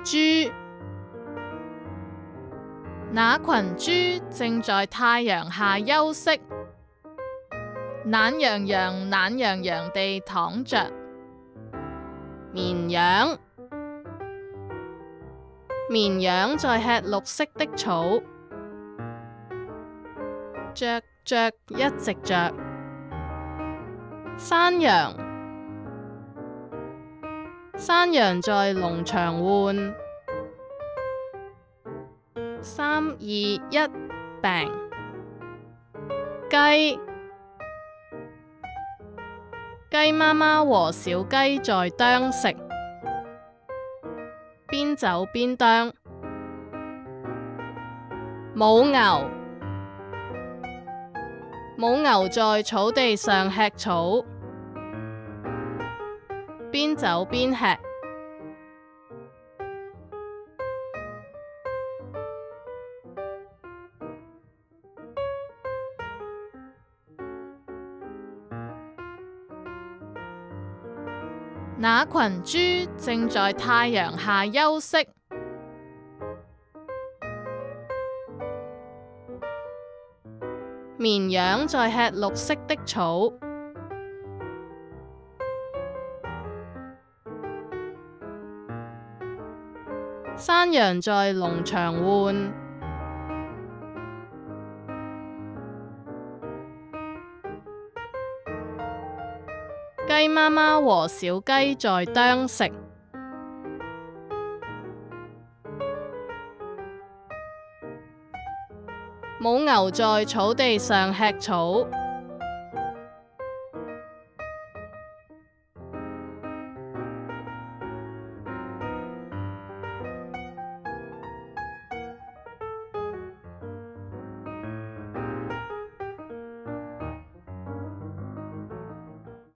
豬。那群豬正在太陽下休息，懶洋洋、懶洋洋地躺着。綿羊，綿羊在吃綠色的草，嚼嚼一直嚼。山羊，山羊在農場換。3、2、1，病。雞，雞媽媽和小雞在啄食，邊走邊啄。母牛，母牛在草地上吃草，邊走邊吃。那群豬正在太陽下休息，綿羊在吃綠色的草，山羊在農場換。雞媽媽和小雞在啄食，母牛在草地上吃草。